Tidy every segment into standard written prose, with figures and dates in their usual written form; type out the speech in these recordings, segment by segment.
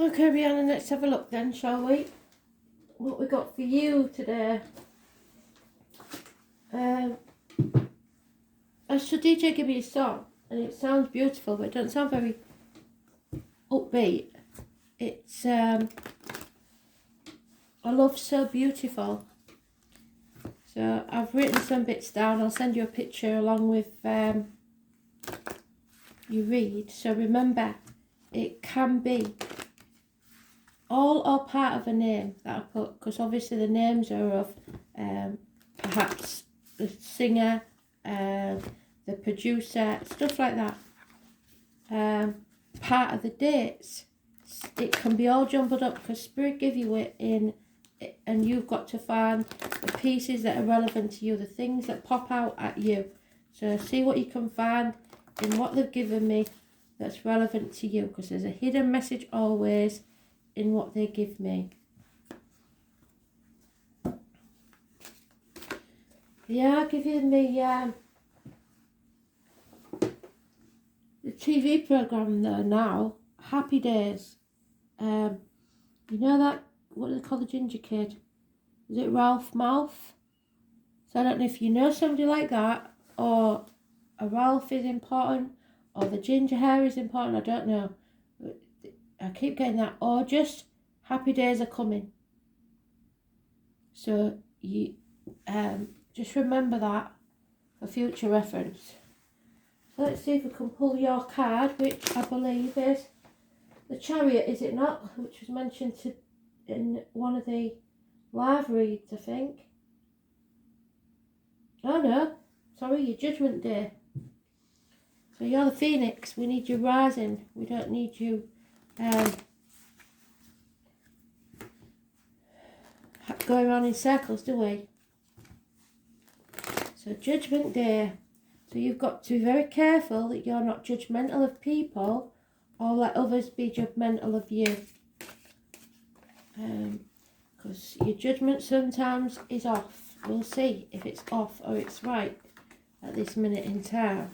Okay, Rihanna, let's have a look then, shall we? What we got for you today? I should DJ give you a song, and it sounds beautiful, but it doesn't sound very upbeat. It's A Love So Beautiful. So I've written some bits down. I'll send you a picture along with you read. So remember, it can be all or part of a name that I put, because obviously the names are of perhaps the singer, the producer, stuff like that. Part of the dates, it can be all jumbled up because Spirit give you it in, and you've got to find the pieces that are relevant to you, the things that pop out at you. So see what you can find in what they've given me that's relevant to you, because there's a hidden message always in what they give me. They are giving me the TV program there now, Happy Days. You know that, what do they call the ginger kid? Is it Ralph Mouth? So I don't know if you know somebody like that, or a Ralph is important, or the ginger hair is important, I don't know. I keep getting that, or just Happy Days are coming. So you just remember that for future reference. So let's see if we can pull your card, which I believe is the Chariot, is it not? Which was mentioned in one of the live reads, I think. Oh no, sorry, your Judgment Day. So you're the Phoenix. We need you rising. We don't need you going around in circles, do we? So Judgment Day. So you've got to be very careful that you're not judgmental of people or let others be judgmental of you. Because your judgment sometimes is off. We'll see if it's off or it's right at this minute in time.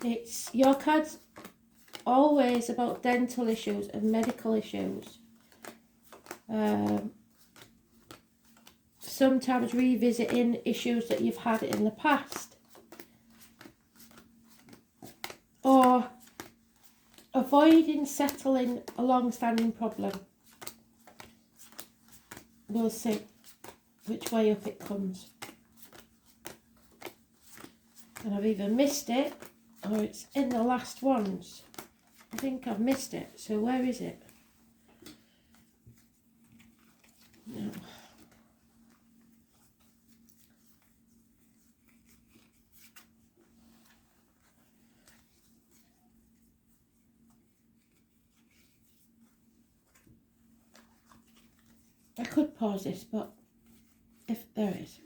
It's your card's always about dental issues and medical issues. Sometimes revisiting issues that you've had in the past, or avoiding settling a long-standing problem. We'll see which way up it comes. And I've either missed it or it's in the last ones. I think I've missed it. So where is it? No. I could pause this, but if there is.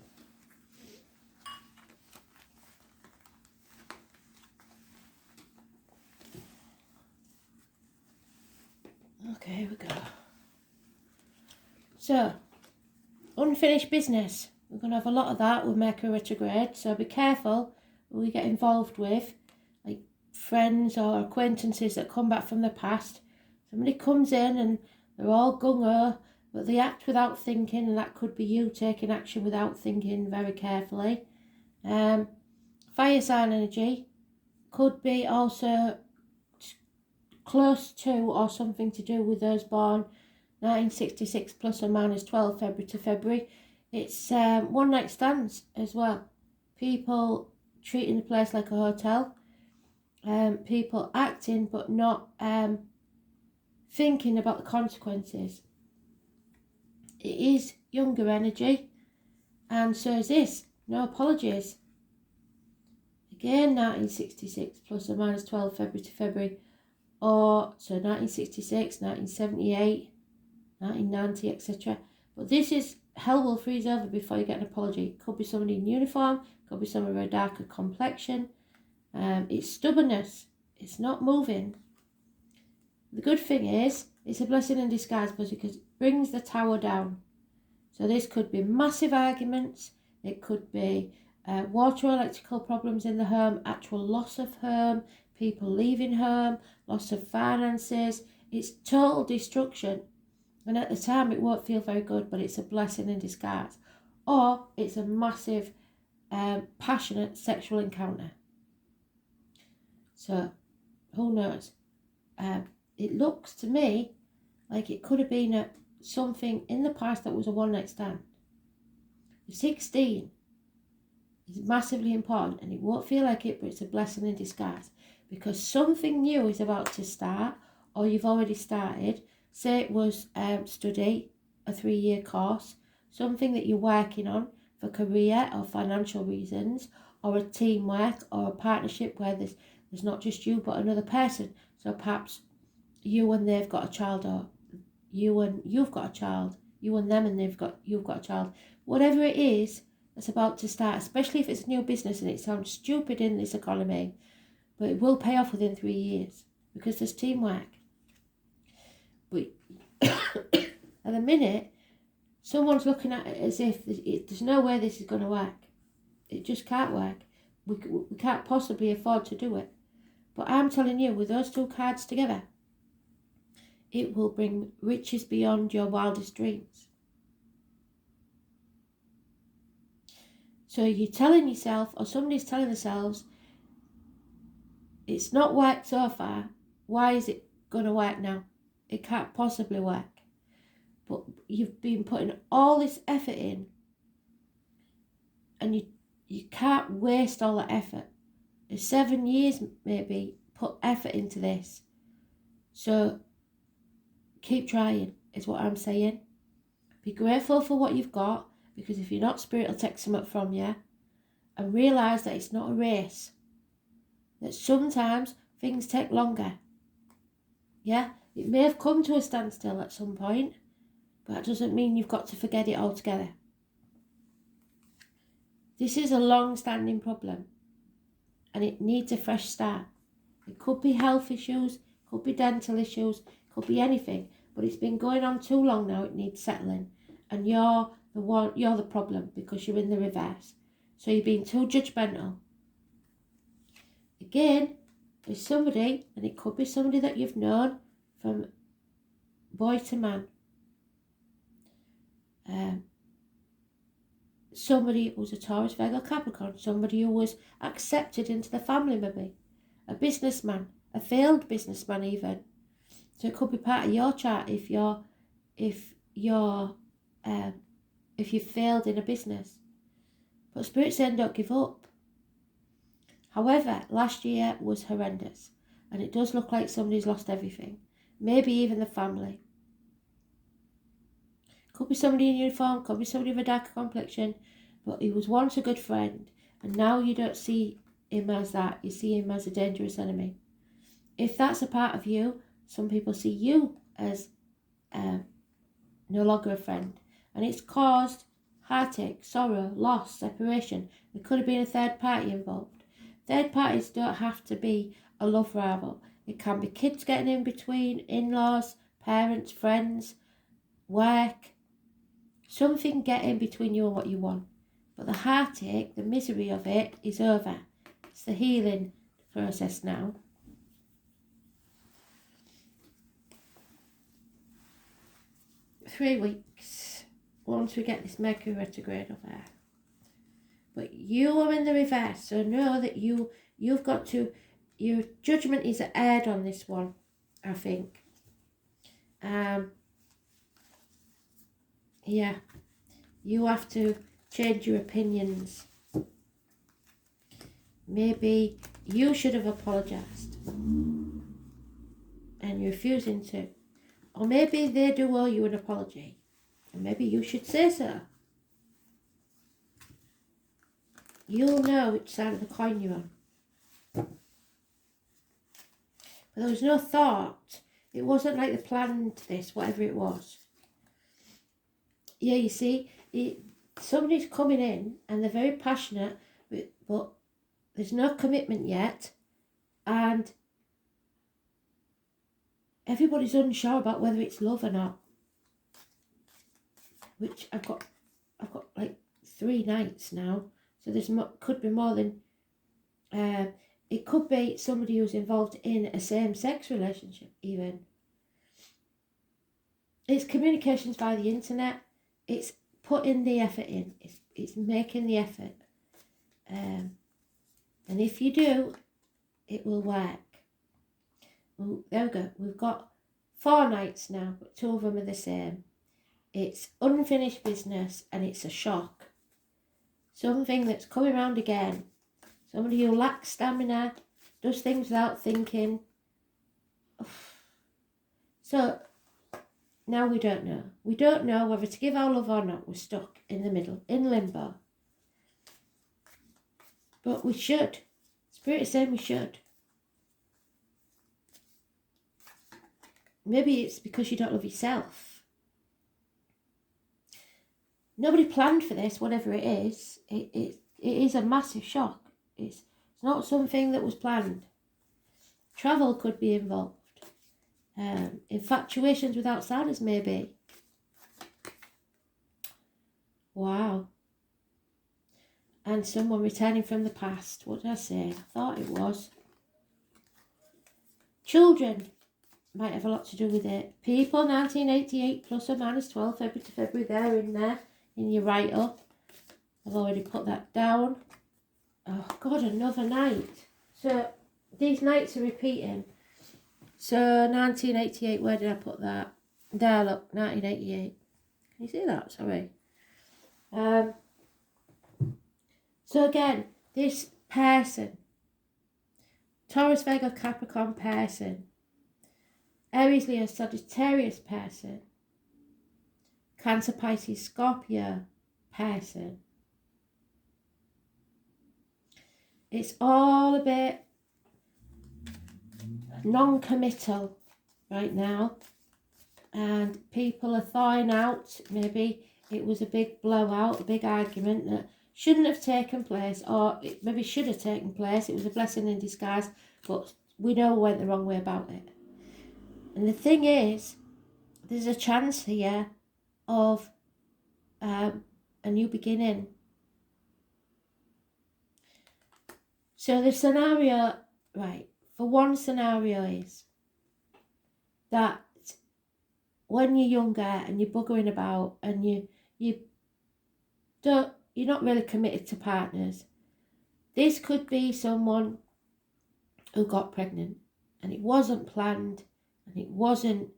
Okay, here we go. So, unfinished business. We're going to have a lot of that with Mercury retrograde, so be careful who we get involved with, like friends or acquaintances that come back from the past. Somebody comes in and they're all gung-ho, but they act without thinking, and that could be you taking action without thinking very carefully. Fire sign energy could be also close to or something to do with those born 1966 plus or minus 12 February to February. It's one night stands as well. People treating the place like a hotel. People acting but not thinking about the consequences. It is younger energy, and so is this. No apologies. Again, 1966 plus or minus 12 February to February. Or, so 1966, 1978, 1990, etc. But this is, hell will freeze over before you get an apology. It could be somebody in uniform, could be somebody with a darker complexion. It's stubbornness. It's not moving. The good thing is, it's a blessing in disguise because it brings the tower down. So this could be massive arguments. It could be Water or electrical problems in the home, actual loss of home, people leaving home, loss of finances. It's total destruction. And at the time, it won't feel very good, but it's a blessing in disguise. Or it's a massive, passionate sexual encounter. So, who knows? It looks to me like it could have been something in the past that was a one-night stand. 16 is massively important, and it won't feel like it, but it's a blessing in disguise, because something new is about to start, or you've already started. Say it was study, a 3-year course, something that you're working on for career or financial reasons, or a teamwork or a partnership where there's not just you but another person. So perhaps you and they've got a child, or you and you've got a child, you and them and you've got a child. Whatever it is that's about to start, especially if it's a new business, and it sounds stupid in this economy, but it will pay off within 3 years because there's teamwork. But at the minute, someone's looking at it as if there's no way this is going to work. It just can't work. We can't possibly afford to do it. But I'm telling you, with those two cards together, it will bring riches beyond your wildest dreams. So you're telling yourself, or somebody's telling themselves, it's not worked so far, why is it going to work now? It can't possibly work. But you've been putting all this effort in, and you can't waste all that effort. There's 7 years maybe put effort into this. So keep trying is what I'm saying. Be grateful for what you've got, because if you're not, Spirit will take some up from you. And realise that it's not a race. That sometimes things take longer. Yeah, it may have come to a standstill at some point, but that doesn't mean you've got to forget it altogether. This is a long-standing problem, and it needs a fresh start. It could be health issues, could be dental issues, could be anything, but it's been going on too long now. It needs settling, and you're the problem because you're in the reverse. So you're being too judgmental. Again, there's somebody, and it could be somebody that you've known from boy to man. Somebody who's a Taurus, Virgo, Capricorn. Somebody who was accepted into the family, maybe. A businessman, a failed businessman even. So it could be part of your chart if you've failed in a business. But Spirit's saying don't give up. However, last year was horrendous, and it does look like somebody's lost everything. Maybe even the family. Could be somebody in uniform, could be somebody of a darker complexion, but he was once a good friend, and now you don't see him as that. You see him as a dangerous enemy. If that's a part of you, some people see you as no longer a friend, and it's caused heartache, sorrow, loss, separation. There could have been a third party involved. Third parties don't have to be a love rival. It can be kids getting in between, in-laws, parents, friends, work. Something get in between you and what you want. But the heartache, the misery of it is over. It's the healing process now. Three weeks once we get this Mercury retrograde over. But you are in the reverse, so know that you've got to, your judgment is aired on this one, I think. Yeah, you have to change your opinions. Maybe you should have apologised, and you're refusing to. Or maybe they do owe you an apology, and maybe you should say so. You'll know which side of the coin you're on. But there was no thought. It wasn't like they planned this, whatever it was. Yeah, you see, somebody's coming in and they're very passionate, but there's no commitment yet, and everybody's unsure about whether it's love or not. Which I've got like 3 nights now, So could be more than, it could be somebody who's involved in a same-sex relationship even. It's communications via the internet. It's putting the effort in. It's making the effort. And if you do, it will work. Well, there we go. We've got 4 nights now, but 2 of them are the same. It's unfinished business and it's a shock. Something that's coming around again. Somebody who lacks stamina, does things without thinking. So now we don't know. We don't know whether to give our love or not. We're stuck in the middle, in limbo. But we should. Spirit is saying we should. Maybe it's because you don't love yourself. Nobody planned for this, whatever it is. It is a massive shock. It's not something that was planned. Travel could be involved. Infatuations with outsiders, maybe. Wow. And someone returning from the past. What did I say? I thought it was. Children might have a lot to do with it. People, 1988 plus or minus 12, February to February, they're in there, in your write-up. I've already put that down. Oh, God, another night. So, these nights are repeating. So, 1988, where did I put that? There, look, 1988. Can you see that? Sorry. So, again, this person, Taurus, Virgo, Capricorn person, Aries, Leo, Sagittarius person, Cancer, Pisces, Scorpio person. It's all a bit non-committal right now, and people are thawing out. Maybe it was a big blowout, a big argument that shouldn't have taken place, or it maybe should have taken place. It was a blessing in disguise, but we know we went the wrong way about it. And the thing is, there's a chance here of a new beginning. So the scenario, right, for one scenario is that when you're younger and you're buggering about and you're not really committed to partners, this could be someone who got pregnant and it wasn't planned and it wasn't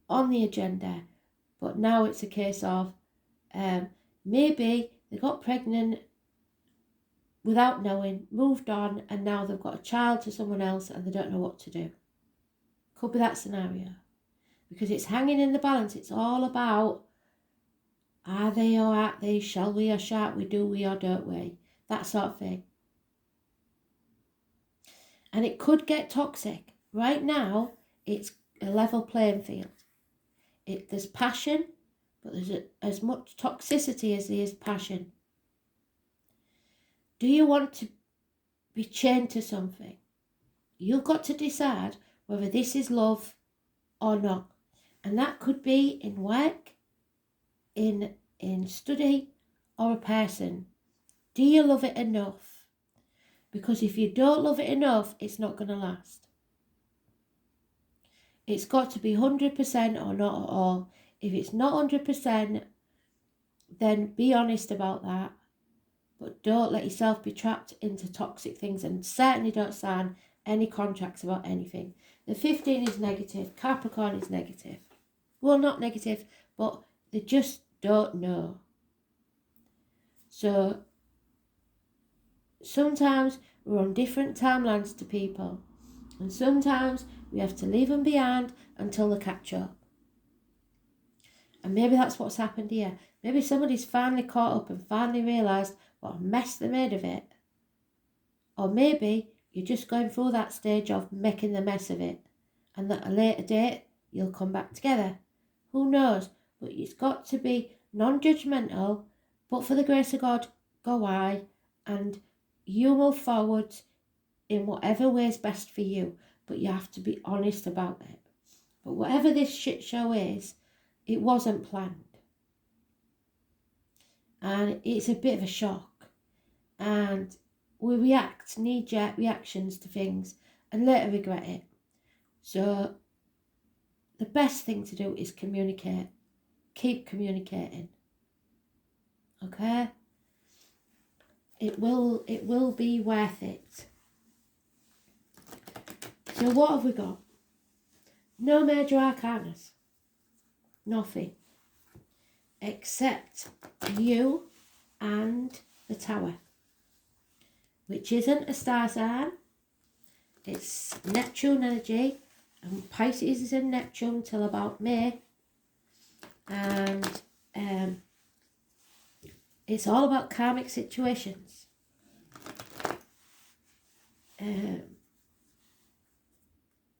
on the agenda, but now it's a case of maybe they got pregnant without knowing, moved on, and now they've got a child to someone else and they don't know what to do. Could be that scenario. Because it's hanging in the balance. It's all about, are they or aren't they, shall we or shan't we, do we or don't we? That sort of thing. And it could get toxic. Right now, it's a level playing field. There's passion, but there's as much toxicity as there is passion. Do you want to be chained to something? You've got to decide whether this is love or not. And that could be in work, in study, or a person. Do you love it enough? Because if you don't love it enough, it's not going to last. It's got to be 100% or not at all. If it's not 100%, then be honest about that. But don't let yourself be trapped into toxic things, and certainly don't sign any contracts about anything. The 15 is negative. Capricorn is negative. Well, not negative, but they just don't know. So sometimes we're on different timelines to people, and sometimes we have to leave them behind until they catch up. And maybe that's what's happened here. Maybe somebody's finally caught up and finally realised what a mess they made of it. Or maybe you're just going through that stage of making the mess of it, and at a later date you'll come back together. Who knows? But it's got to be non-judgmental, but for the grace of God, go I, and you move forward in whatever way is best for you. But you have to be honest about it. But whatever this shit show is, it wasn't planned. And it's a bit of a shock. and we react, knee-jerk reactions to things and later regret it. So the best thing to do is communicate. Keep communicating. Okay? It will be worth it. So what have we got? No major arcanas. Nothing. Except you and the Tower, which isn't a star sign. It's Neptune energy, and Pisces is in Neptune till about May, and it's all about karmic situations.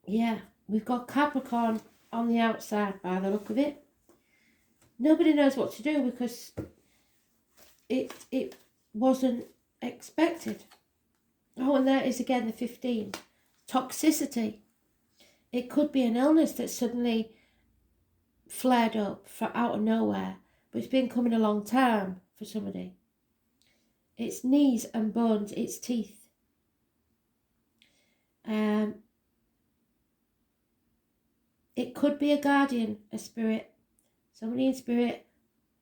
Yeah, we've got Capricorn on the outside by the look of it. Nobody knows what to do because it wasn't expected. Oh, and there is again the 15. Toxicity. It could be an illness that suddenly flared up from out of nowhere, but it's been coming a long time for somebody. It's knees and bones, it's teeth. It could be a guardian, a spirit. Somebody in spirit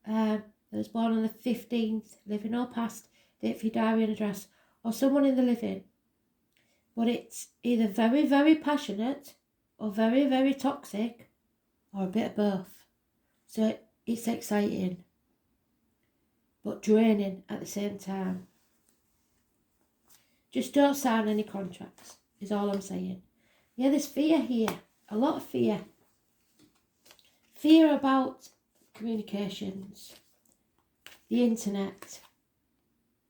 that was born on the 15th, living or past, date for your diary and address, or someone in the living. But it's either very, very passionate or very, very toxic or a bit of both. So it's exciting but draining at the same time. Just don't sign any contracts, is all I'm saying. Yeah, there's fear here, a lot of fear. Fear about communications, the internet.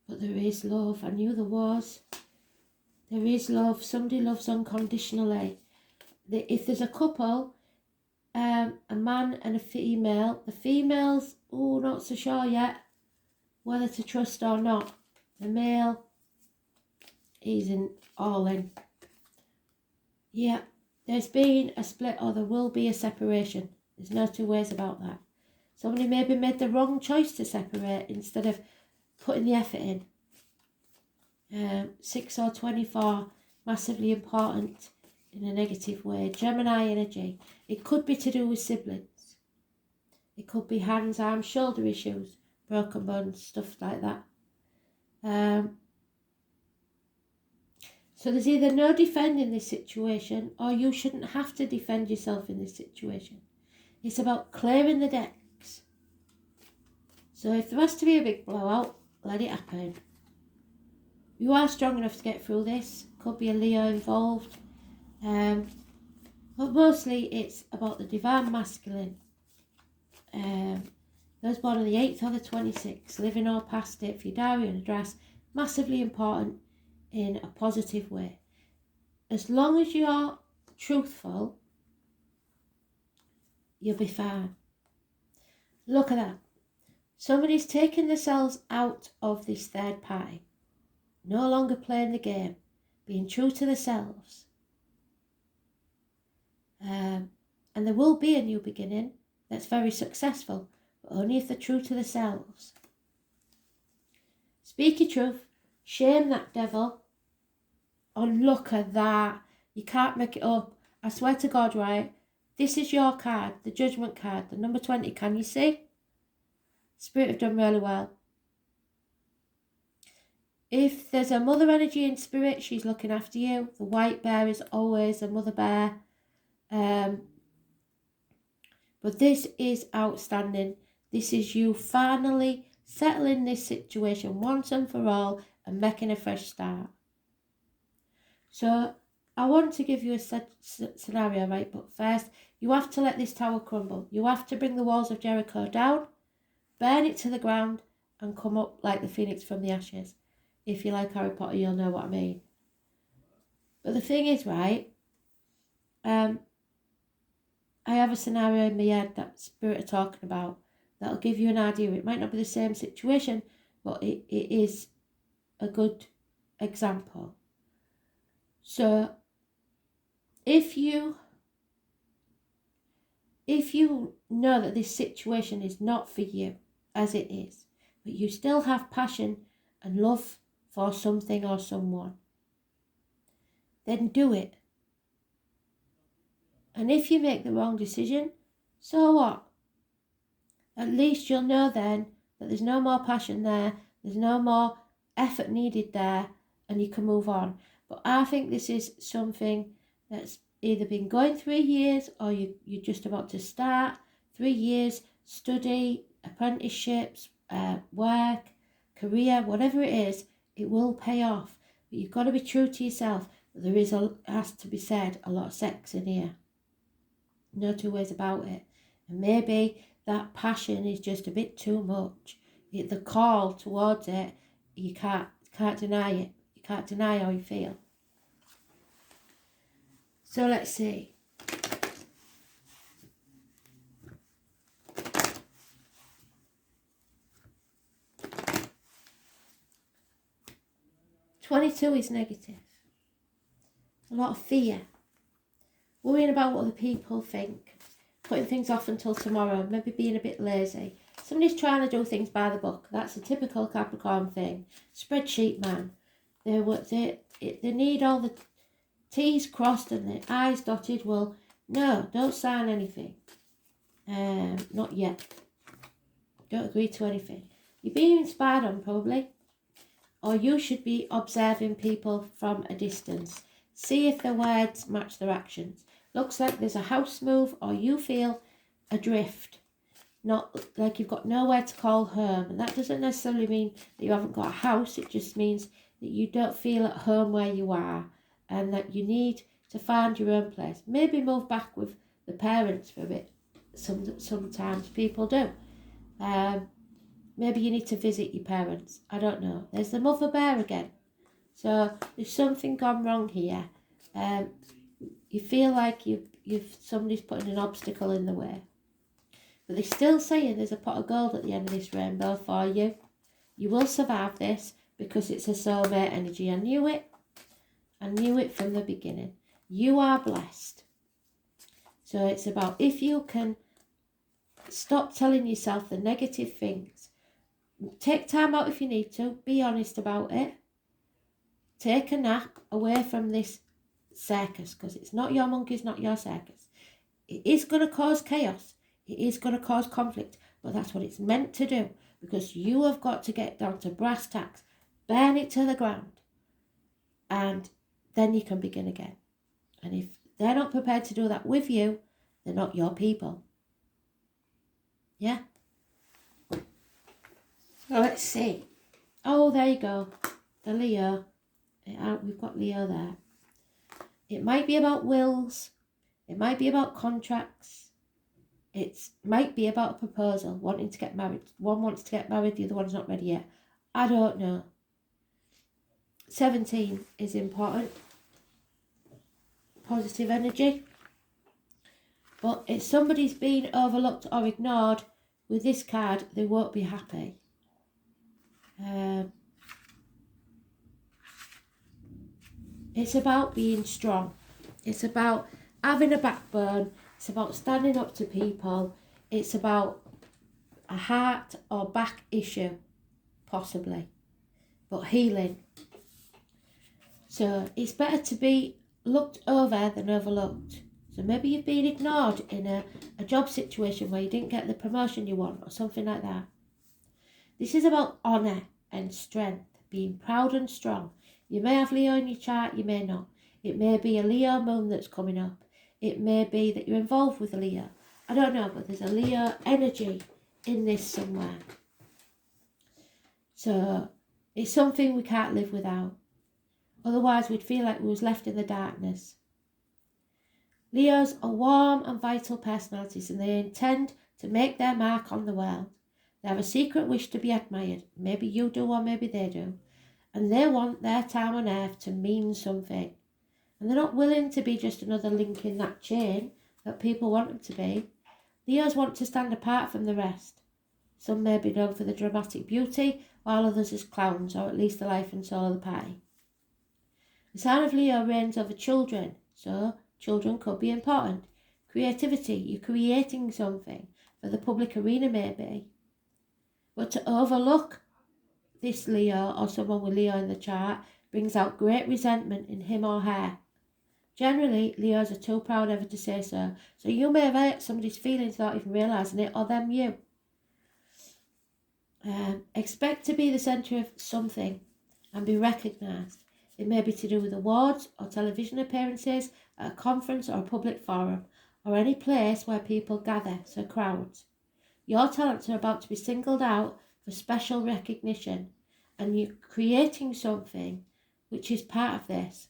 But there is love. I knew there was. There is love. Somebody loves unconditionally. If there's a couple, a man and a female, the female's, not so sure yet whether to trust or not. The male, he's all in. Yeah, there's been a split or there will be a separation. There's no two ways about that. Somebody maybe made the wrong choice to separate instead of putting the effort in. 6 or 24, massively important in a negative way. Gemini energy. It could be to do with siblings. It could be hands, arms, shoulder issues, broken bones, stuff like that. So there's either no defending this situation or you shouldn't have to defend yourself in this situation. It's about clearing the decks. So if there has to be a big blowout, let it happen. You are strong enough to get through this. Could be a Leo involved. But mostly it's about the divine masculine. Those born on the 8th or the 26th, living or past it for your diary and address, massively important in a positive way. As long as you're truthful, you'll be fine. Look at that. Somebody's taken themselves out of this third party. No longer playing the game. Being true to themselves. And there will be a new beginning that's very successful. But only if they're true to themselves. Speak your truth. Shame that devil. Oh, look at that. You can't make it up. I swear to God, right? This is your card, the judgment card, the number 20. Can you see? Spirit have done really well. If there's a mother energy in spirit, she's looking after you. The white bear is always a mother bear. But this is outstanding. This is you finally settling this situation once and for all and making a fresh start. So I want to give you a scenario, right? But first, you have to let this tower crumble. You have to bring the walls of Jericho down, burn it to the ground, and come up like the phoenix from the ashes. If you like Harry Potter, you'll know what I mean. But the thing is, right, I have a scenario in my head that Spirit are talking about that'll give you an idea. It might not be the same situation, but it is a good example. So if you know that this situation is not for you as it is, but you still have passion and love for something or someone, then do it. And if you make the wrong decision, so what? At least you'll know then that there's no more passion there, there's no more effort needed there, and you can move on. But I think this is something that's either been going 3 years or you're just about to start. 3 years, study, apprenticeships, work, career, whatever it is, it will pay off. But you've got to be true to yourself. There is, has to be said, a lot of sex in here. No two ways about it. And maybe that passion is just a bit too much. The call towards it, you can't deny it. You can't deny how you feel. So let's see. "22 is negative. A lot of fear. Worrying about what other people think. Putting things off until tomorrow. Maybe being a bit lazy. Somebody's trying to do things by the book. That's a typical Capricorn thing. Spreadsheet man. They need all the T's crossed and the I's dotted. Well, no, don't sign anything. Not yet. Don't agree to anything. You're being spied on, probably. Or you should be observing people from a distance. See if their words match their actions. Looks like there's a house move or you feel adrift. Not like you've got nowhere to call home. And that doesn't necessarily mean that you haven't got a house. It just means that you don't feel at home where you are. And that you need to find your own place. Maybe move back with the parents for a bit. Sometimes people do. Maybe you need to visit your parents. I don't know. There's the mother bear again. So there's something gone wrong here. You feel like somebody's putting an obstacle in the way. But they're still saying there's a pot of gold at the end of this rainbow for you. You will survive this because it's a soulmate energy. I knew it. I knew it from the beginning. You are blessed. So it's about if you can stop telling yourself the negative things. Take time out if you need to. Be honest about it. Take a nap away from this circus because it's not your monkey, it's not your circus. It is going to cause chaos. It is going to cause conflict. But that's what it's meant to do because you have got to get down to brass tacks. Burn it to the ground. And then you can begin again. And if they're not prepared to do that with you, they're not your people. Yeah? So let's see. Oh, there you go. The Leo. We've got Leo there. It might be about wills. It might be about contracts. It might be about a proposal, wanting to get married. One wants to get married, the other one's not ready yet. I don't know. 17 is important. Positive energy. But if somebody's been overlooked or ignored with this card, they won't be happy. It's about being strong. It's about having a backbone. It's about standing up to people. It's about a heart or back issue, possibly, but healing. So it's better to be looked over than overlooked. So maybe you've been ignored in a job situation where you didn't get the promotion you want or something like that. This is about honour and strength, being proud and strong. You may have Leo in your chart, you may not. It may be a Leo moon that's coming up. It may be that you're involved with a Leo. I don't know, but there's a Leo energy in this somewhere. So it's something we can't live without. Otherwise we'd feel like we was left in the darkness. Leos are warm and vital personalities and they intend to make their mark on the world. They have a secret wish to be admired. Maybe you do or maybe they do. And they want their time on earth to mean something. And they're not willing to be just another link in that chain that people want them to be. Leos want to stand apart from the rest. Some may be known for the dramatic beauty, while others as clowns, or at least the life and soul of the party. The sign of Leo reigns over children, so children could be important. Creativity, you're creating something for the public arena maybe. But to overlook this Leo or someone with Leo in the chart brings out great resentment in him or her. Generally, Leos are too proud ever to say so. So you may have hurt somebody's feelings without even realising it, or them you. Expect to be the centre of something and be recognised. It may be to do with awards or television appearances at a conference or a public forum, or any place where people gather, so crowds. Your talents are about to be singled out for special recognition, and you're creating something which is part of this.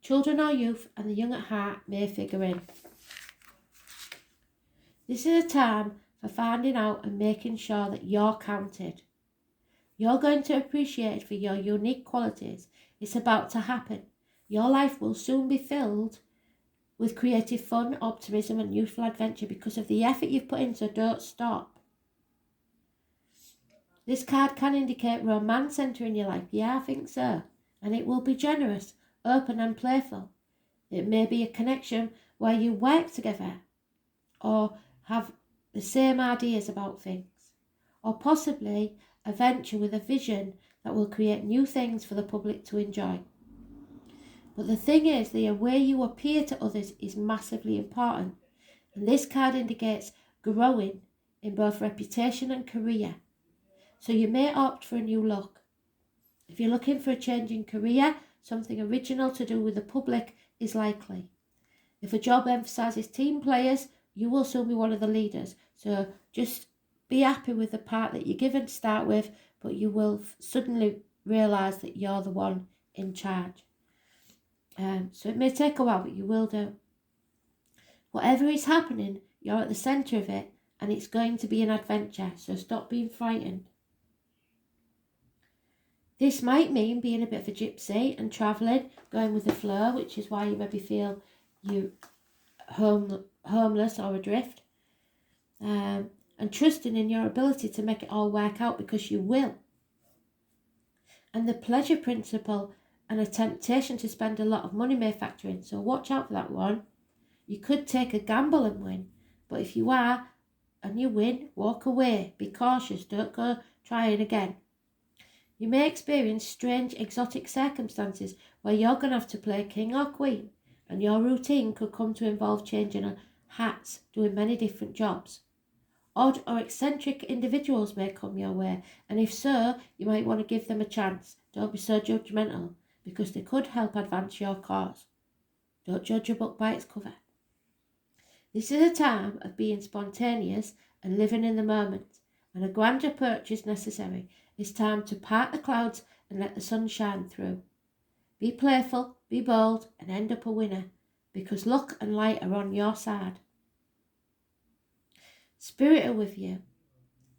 Children or youth and the young at heart may figure in. This is a time for finding out and making sure that you're counted. You're going to appreciate for your unique qualities. It's about to happen. Your life will soon be filled with creative fun, optimism and youthful adventure because of the effort you've put in, so don't stop. This card can indicate romance entering your life. Yeah, I think so. And it will be generous, open and playful. It may be a connection where you work together or have the same ideas about things, or possibly a venture with a vision that will create new things for the public to enjoy. But the thing is, the way you appear to others is massively important, and this card indicates growing in both reputation and career. So you may opt for a new look. If you're looking for a change in career, something original to do with the public is likely. If a job emphasises team players, you will soon be one of the leaders. So just be happy with the part that you're given to start with, but you will suddenly realise that you're the one in charge. So it may take a while, but you will do. Whatever is happening, you're at the centre of it, and it's going to be an adventure, so stop being frightened. This might mean being a bit of a gypsy and travelling, going with the flow, which is why you maybe feel you homeless or adrift, and trusting in your ability to make it all work out, because you will. And the pleasure principle and a temptation to spend a lot of money may factor in, so watch out for that one. You could take a gamble and win, but if you are and you win, walk away. Be cautious, don't go trying again. You may experience strange exotic circumstances where you're going to have to play king or queen, and your routine could come to involve changing hats, doing many different jobs. Odd or eccentric individuals may come your way, and if so, you might want to give them a chance. Don't be so judgmental, because they could help advance your cause. Don't judge a book by its cover. This is a time of being spontaneous and living in the moment, and a grand approach is necessary. It's time to part the clouds and let the sun shine through. Be playful, be bold, and end up a winner, because luck and light are on your side. Spirit are with you.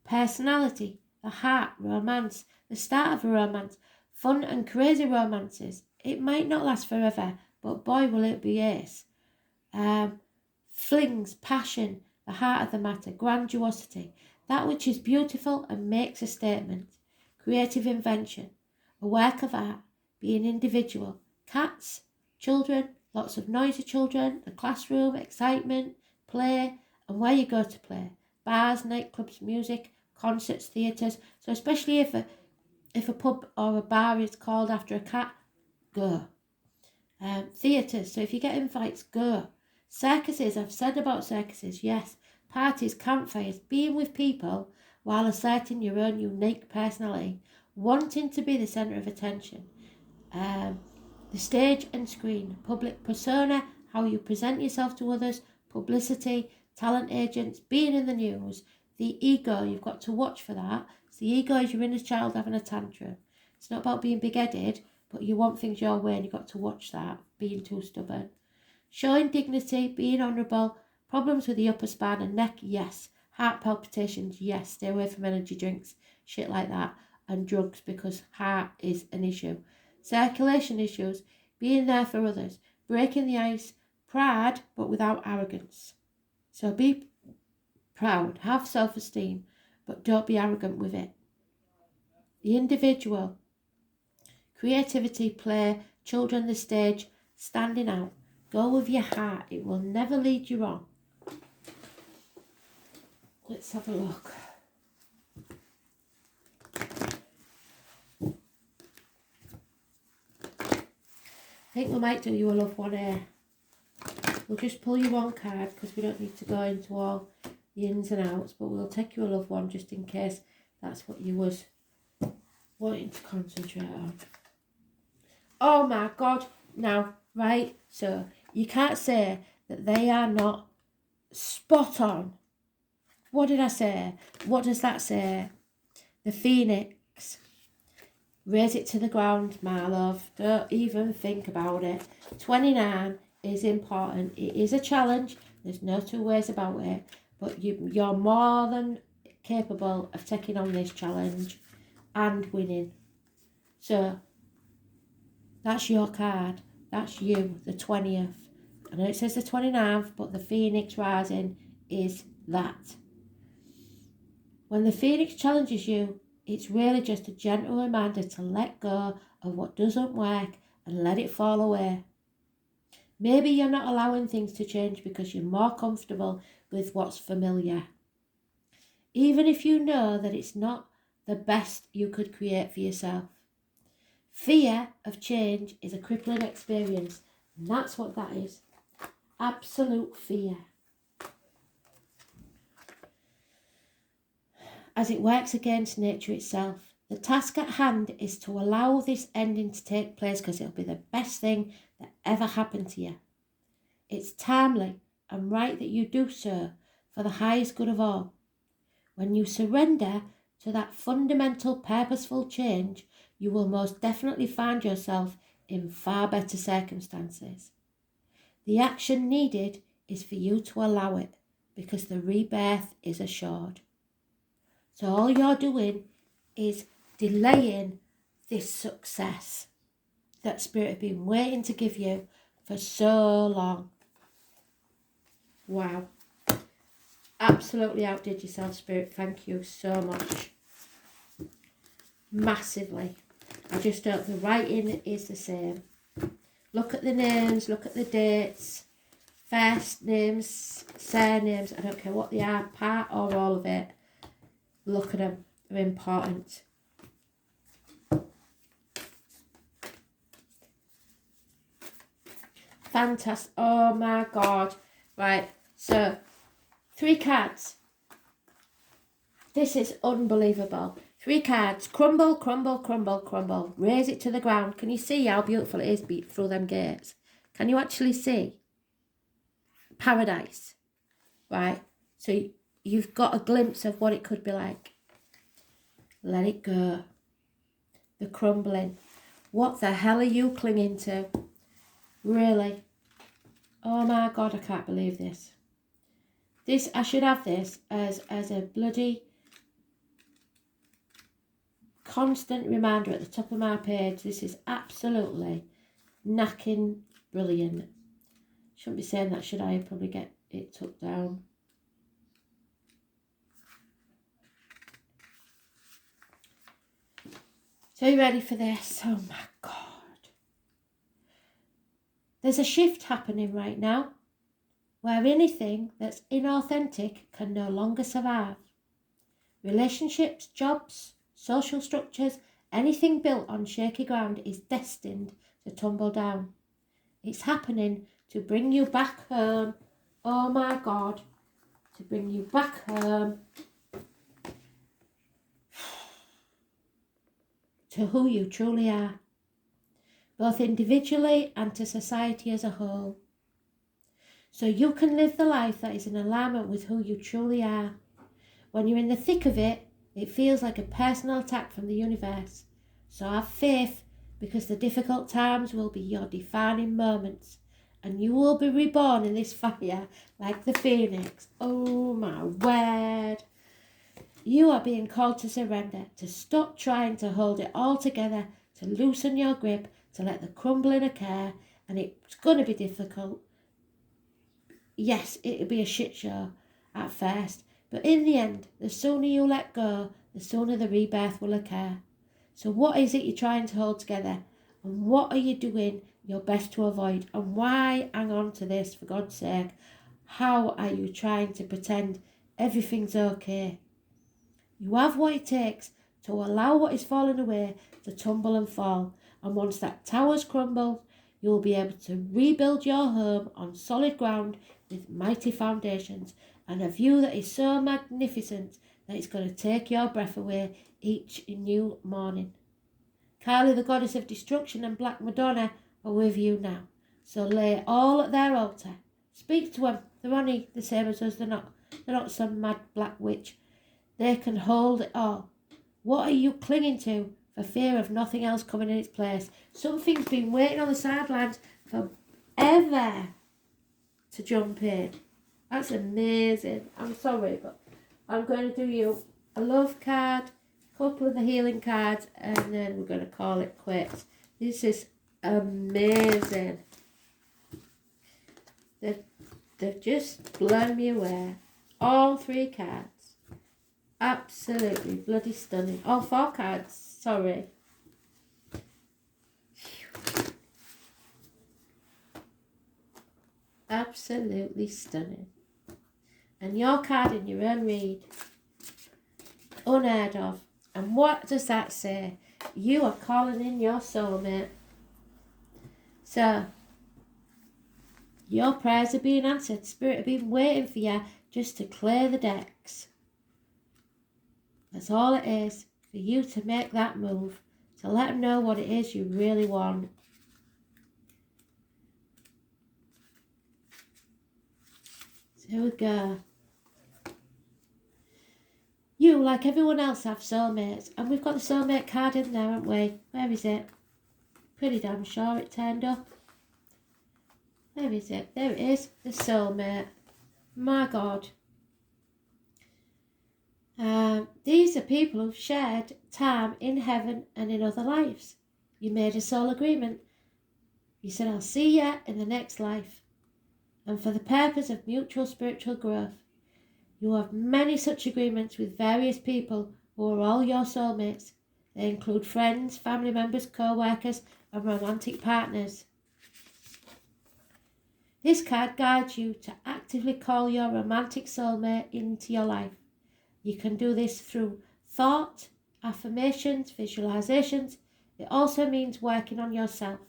Personality, the heart, romance, the start of a romance, fun and crazy romances. It might not last forever, but boy will it be ace. Flings, passion, the heart of the matter, grandiosity, that which is beautiful and makes a statement. Creative invention, a work of art, being individual, cats, children, lots of noisy children, the classroom, excitement, play, and where you go to play. Bars, nightclubs, music, concerts, theatres. So especially if a pub or a bar is called after a cat, go. Theatres, so if you get invites, go. Circuses, I've said about circuses, yes. Parties, campfires, being with people while asserting your own unique personality, wanting to be the centre of attention. The stage and screen, public persona, how you present yourself to others, publicity, talent agents, being in the news, the ego, you've got to watch for that. So the ego is your inner child having a tantrum. It's not about being big-headed, but you want things your way and you've got to watch that, being too stubborn. Showing dignity, being honourable, problems with the upper spine and neck, yes. Heart palpitations, yes. Stay away from energy drinks, shit like that, and drugs, because heart is an issue. Circulation issues, being there for others, breaking the ice, pride, but without arrogance. So be proud, have self-esteem, but don't be arrogant with it. The individual, creativity, play, children, the stage, standing out. Go with your heart, it will never lead you wrong. Let's have a look. think we might do you a loved one here. We'll just pull you one card because we don't need to go into all the ins and outs, but we'll take you a loved one just in case that's what you was wanting to concentrate on. Oh my God. Now, right, so you can't say that they are not spot on. What did I say? What does that say? The Phoenix. Raise it to the ground, my love. Don't even think about it. 29 is important. It is a challenge. There's no two ways about it. But you're more than capable of taking on this challenge and winning. So, that's your card. That's you, the 20th. I know it says the 29th, but the Phoenix rising is that. When the Phoenix challenges you, it's really just a gentle reminder to let go of what doesn't work and let it fall away. Maybe you're not allowing things to change because you're more comfortable with what's familiar. Even if you know that it's not the best you could create for yourself. Fear of change is a crippling experience, and that's what that is. Absolute fear. As it works against nature itself. The task at hand is to allow this ending to take place because it'll be the best thing that ever happened to you. It's timely and right that you do so for the highest good of all. When you surrender to that fundamental purposeful change, you will most definitely find yourself in far better circumstances. The action needed is for you to allow it because the rebirth is assured. So all you're doing is delaying this success that Spirit have been waiting to give you for so long. Wow. Absolutely outdid yourself, Spirit. Thank you so much. Massively. I just hope the writing is the same. Look at the names, look at the dates, first names, surnames, I don't care what they are, part or all of it. Look at them, they're important. Fantastic, oh my God. Right, so 3 cards. This is unbelievable. 3 cards, crumble, crumble, crumble, crumble. Raise it to the ground. Can you see how beautiful it is beat through them gates? Can you actually see? Paradise. Right, so you've got a glimpse of what it could be like. Let it go. The crumbling. What the hell are you clinging to? Really? Oh my God, I can't believe this. This, I should have this as a bloody constant reminder at the top of my page. This is absolutely knacking brilliant. Shouldn't be saying that, should I? Probably get it took down. So you ready for this? Oh my God. There's a shift happening right now where anything that's inauthentic can no longer survive. Relationships, jobs, social structures, anything built on shaky ground is destined to tumble down. It's happening to bring you back home. Oh my God. To bring you back home. To who you truly are, both individually and to society as a whole. So you can live the life that is in alignment with who you truly are. When you're in the thick of it, it feels like a personal attack from the universe. So have faith, because the difficult times will be your defining moments, and you will be reborn in this fire like the phoenix. Oh my word. You are being called to surrender, to stop trying to hold it all together, to loosen your grip, to let the crumbling occur, and it's going to be difficult. Yes, it'll be a shit show at first, but in the end, the sooner you let go, the sooner the rebirth will occur. So what is it you're trying to hold together, and what are you doing your best to avoid, and why hang on to this, for God's sake? How are you trying to pretend everything's okay? You have what it takes to allow what is falling away to tumble and fall. And once that tower's crumbled, you will be able to rebuild your home on solid ground with mighty foundations and a view that is so magnificent that it's going to take your breath away each new morning. Kali, the goddess of destruction, and Black Madonna are with you now. So lay it all at their altar. Speak to them. They're only the same as us. They're not some mad black witch. They can hold it all. What are you clinging to for fear of nothing else coming in its place? Something's been waiting on the sidelines forever to jump in. That's amazing. I'm sorry, but I'm going to do you a love card, a couple of the healing cards, and then we're going to call it quits. This is amazing. They've just blown me away. All 3 cards. Absolutely bloody stunning. All 4 cards, sorry. Absolutely stunning. And your card in your own read. Unheard of. And what does that say? You are calling in your soulmate. So, your prayers are being answered. Spirit have been waiting for you just to clear the decks. That's all it is, for you to make that move, to let them know what it is you really want. So here we go. You, like everyone else, have soulmates, and we've got the soulmate card in there, haven't we? Where is it? Pretty damn sure it turned up. Where is it? There it is, the soulmate. My God. These are people who've shared time in heaven and in other lives. You made a soul agreement. You said, I'll see you in the next life. And for the purpose of mutual spiritual growth, you have many such agreements with various people who are all your soulmates. They include friends, family members, co-workers, and romantic partners. This card guides you to actively call your romantic soulmate into your life. You can do this through thought, affirmations, visualizations. It also means working on yourself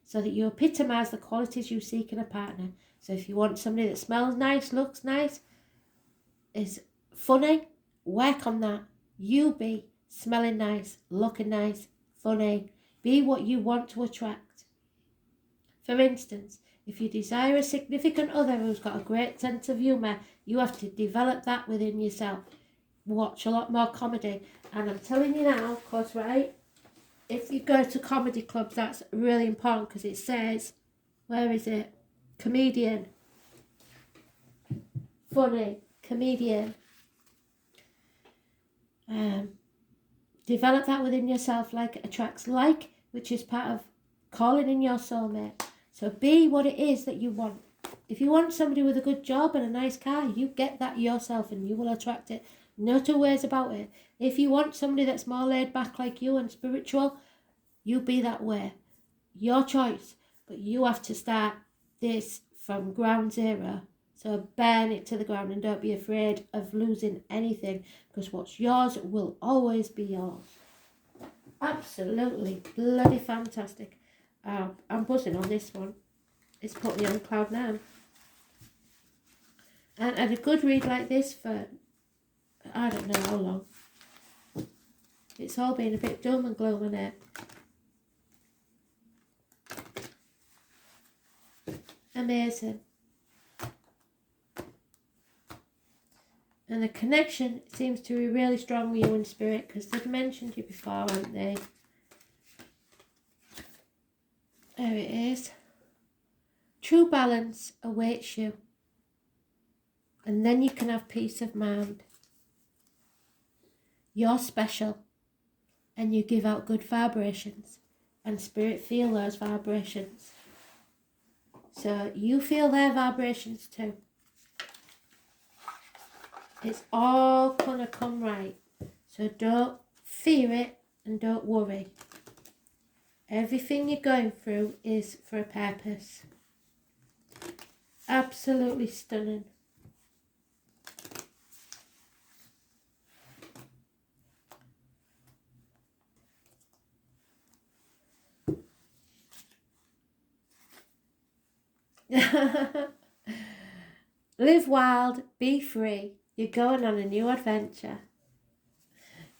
so that you epitomize the qualities you seek in a partner. So if you want somebody that smells nice, looks nice, is funny, work on that. You be smelling nice, looking nice, funny. Be what you want to attract. For instance, if you desire a significant other who's got a great sense of humour, you have to develop that within yourself. Watch a lot more comedy. And I'm telling you now, because, right, if you go to comedy clubs, that's really important because it says, where is it? Comedian. Funny. Comedian. Develop that within yourself, like it attracts like, which is part of calling in your soulmate. So be what it is that you want. If you want somebody with a good job and a nice car, you get that yourself and you will attract it. No 2 ways about it. If you want somebody that's more laid back like you and spiritual, you be that way. Your choice. But you have to start this from ground zero. So burn it to the ground and don't be afraid of losing anything, because what's yours will always be yours. Absolutely bloody fantastic. I'm buzzing on this one. It's put me on cloud now. And I had a good read like this for, I don't know how long. It's all been a bit dumb and gloom, isn't it? Amazing. And the connection seems to be really strong with you in spirit, because they've mentioned you before, haven't they? There it is. True balance awaits you. And then you can have peace of mind. You're special. And you give out good vibrations. And spirit feel those vibrations. So you feel their vibrations too. It's all gonna come right. So don't fear it and don't worry. Everything you're going through is for a purpose. Absolutely stunning. Live wild, be free. You're going on a new adventure.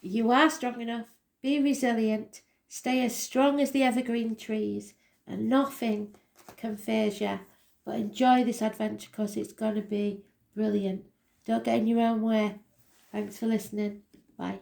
You are strong enough. Be resilient. Stay as strong as the evergreen trees, and nothing can phase you. But enjoy this adventure because it's going to be brilliant. Don't get in your own way. Thanks for listening. Bye.